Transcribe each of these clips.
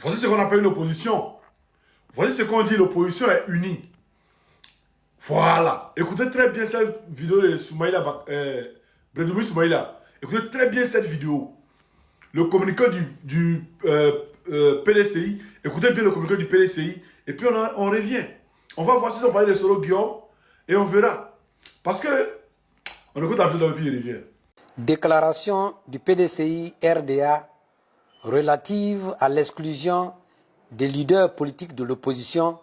Voici ce qu'on appelle une opposition. Voici ce qu'on dit, l'opposition est unie. Voilà. Écoutez très bien cette vidéo de Soumaïla, Bredoumi Soumaïla. Écoutez très bien cette vidéo. Le communiqué du PDCI. Écoutez bien le communiqué du PDCI. Et puis on revient. On va voir si on parle de Soro Guillaume. Et on verra. Parce que on écoute la vidéo et puis il revient. Déclaration du PDCI RDA relative à l'exclusion des leaders politiques de l'opposition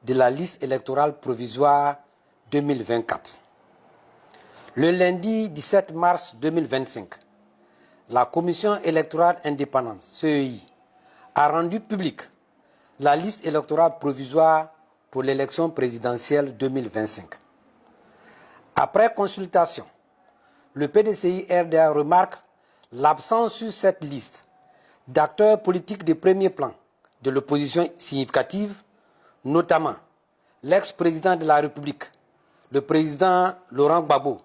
de la liste électorale provisoire 2024. Le lundi 17 mars 2025, la Commission électorale indépendante, CEI, a rendu publique la liste électorale provisoire pour l'élection présidentielle 2025. Après consultation, le PDCI RDA remarque l'absence sur cette liste d'acteurs politiques de premier plan de l'opposition significative, notamment l'ex-président de la République, le président Laurent Gbagbo,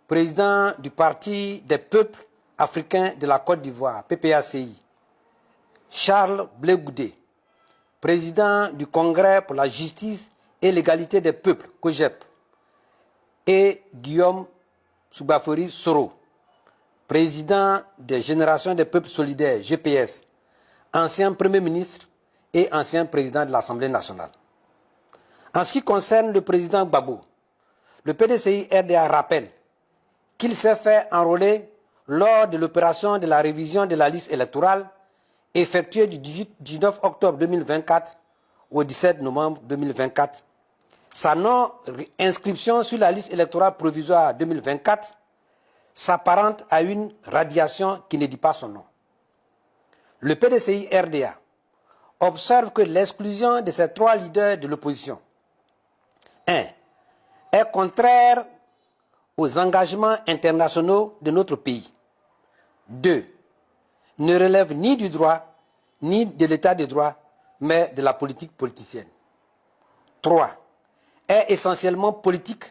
président du Parti des peuples africains de la Côte d'Ivoire, PPACI, Charles Blé Goudé, président du Congrès pour la justice et l'égalité des peuples, COJEP, et Guillaume Soubafori Soro, président des Générations des peuples solidaires, GPS, ancien Premier ministre et ancien président de l'Assemblée nationale. En ce qui concerne le président Gbagbo, le PDCI RDA rappelle qu'il s'est fait enrôler lors de l'opération de la révision de la liste électorale effectuée du 19 octobre 2024 au 17 novembre 2024. Sa non-inscription sur la liste électorale provisoire 2024 s'apparente à une radiation qui ne dit pas son nom. Le PDCI RDA observe que l'exclusion de ces trois leaders de l'opposition 1. Est contraire aux engagements internationaux de notre pays. 2. Ne relève ni du droit, ni de l'état de droit, mais de la politique politicienne. 3. Est essentiellement politique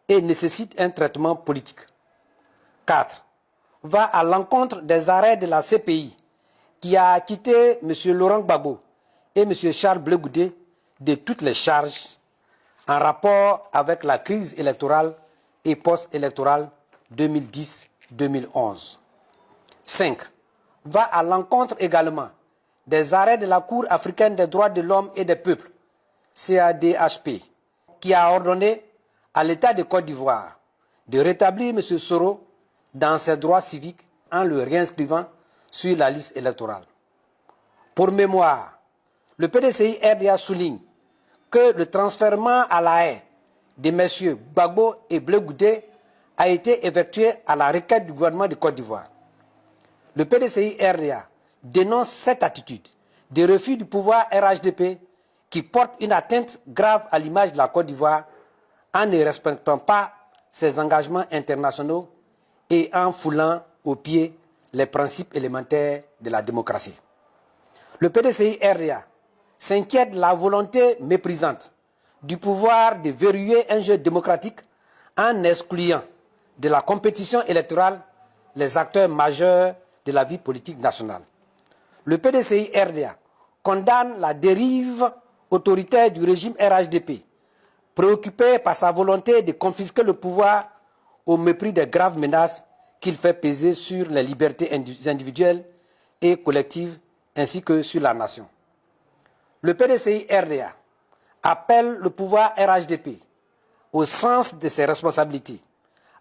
et nécessite un traitement politique. 4. Va à l'encontre des arrêts de la CPI qui a acquitté M. Laurent Gbagbo et M. Charles Blé Goudé de toutes les charges en rapport avec la crise électorale et post-électorale 2010-2011. 5. Va à l'encontre également des arrêts de la Cour africaine des droits de l'homme et des peuples, CADHP, qui a ordonné à l'État de Côte d'Ivoire de rétablir M. Soro dans ses droits civiques en le réinscrivant sur la liste électorale. Pour mémoire, le PDCI RDA souligne que le transfèrement à la haie de M. Gbagbo et Blé Goudé a été effectué à la requête du gouvernement de Côte d'Ivoire. Le PDCI RDA dénonce cette attitude de refus du pouvoir RHDP qui porte une atteinte grave à l'image de la Côte d'Ivoire en ne respectant pas ses engagements internationaux et en foulant aux pieds les principes élémentaires de la démocratie. Le PDCI RDA s'inquiète de la volonté méprisante du pouvoir de verrouiller un jeu démocratique en excluant de la compétition électorale les acteurs majeurs de la vie politique nationale. Le PDCI RDA condamne la dérive autoritaire du régime RHDP, préoccupé par sa volonté de confisquer le pouvoir au mépris des graves menaces qu'il fait peser sur les libertés individuelles et collectives ainsi que sur la nation. Le PDCI RDA appelle le pouvoir RHDP au sens de ses responsabilités,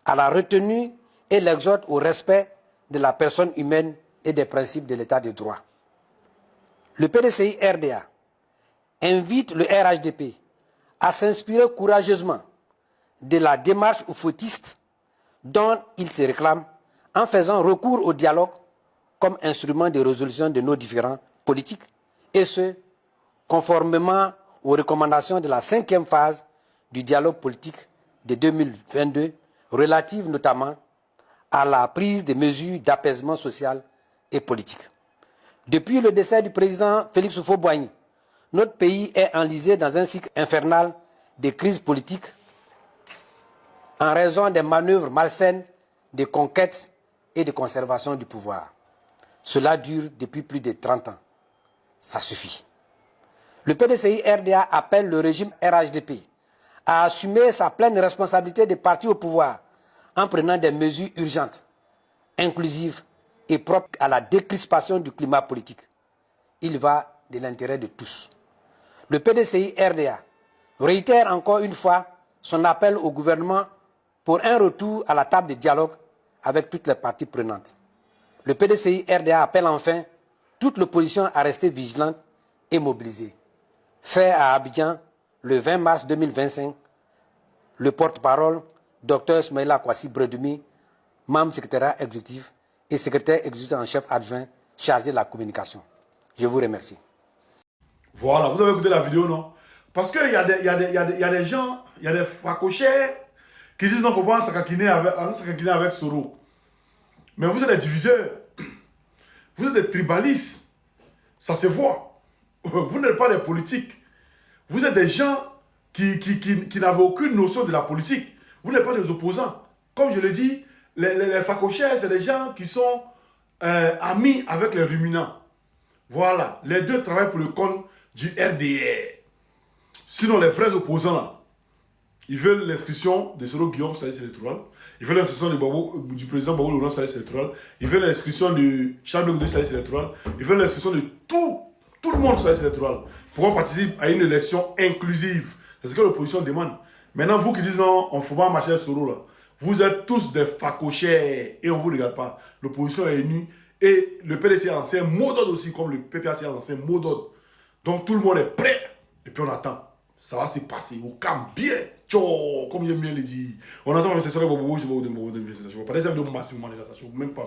à la retenue et l'exhorte au respect de la personne humaine et des principes de l'état de droit. Le PDCI RDA invite le RHDP à s'inspirer courageusement de la démarche oufotiste dont il se réclame en faisant recours au dialogue comme instrument de résolution de nos différends politiques, et ce, conformément aux recommandations de la 5e phase du dialogue politique de 2022, relative notamment à la prise de mesures d'apaisement social et politique. Depuis le décès du président Félix Houphouët-Boigny, notre pays est enlisé dans un cycle infernal de crise politique en raison des manœuvres malsaines de conquête et de conservation du pouvoir. Cela dure depuis plus de 30 ans. ça suffit. Le PDCI RDA appelle le régime RHDP à assumer sa pleine responsabilité de parti au pouvoir en prenant des mesures urgentes, inclusives et propres à la décrispation du climat politique. Il va de l'intérêt de tous. Le PDCI RDA réitère encore une fois son appel au gouvernement pour un retour à la table de dialogue avec toutes les parties prenantes. Le PDCI RDA appelle enfin toute l'opposition à rester vigilante et mobilisée. Fait à Abidjan le 20 mars 2025, le porte-parole, Dr Smaïla Kwasi Bredoumi, membre secrétaire exécutif et secrétaire exécutif en chef adjoint chargé de la communication. Je vous remercie. Voilà, vous avez écouté la vidéo, non? Parce qu'il y a des gens, il y a des facochers qui disent non, il ne faut pas s'encaquiner avec Soro. Mais vous êtes des diviseurs. Vous êtes des tribalistes. Ça se voit. Vous n'êtes pas des politiques. Vous êtes des gens qui n'avaient aucune notion de la politique. Vous n'êtes pas des opposants. Comme je le dis, les facochers, c'est des gens qui sont amis avec les ruminants. Voilà. Les deux travaillent pour le compte du RDR. Sinon, les vrais opposants, là, ils veulent l'inscription de Soro Guillaume sur la liste électorale. Ils veulent l'inscription du président Babou Laurent sur la liste électorale. Ils veulent l'inscription de Charles Blé sur la liste électorale. Ils veulent l'inscription de tout le monde sur la liste électorale. Pour qu'on participe à une élection inclusive. C'est ce que l'opposition demande. Maintenant, vous qui dites non, on ne faut pas marcher à Soro, là. Vous êtes tous des facochers et on ne vous regarde pas. L'opposition est unie et le PDC a lancé un mot d'ordre aussi, comme le PPAC a lancé un mot d'ordre. Donc tout le monde est prêt et puis on attend. Ça va se passer. Au calme bien. Tchao, comme j'aime bien le dire. On a ça, c'est ça que vous voulez, c'est pas vous de me dire. Je vais pas dire ça de massivement, les gars, ça ne même pas.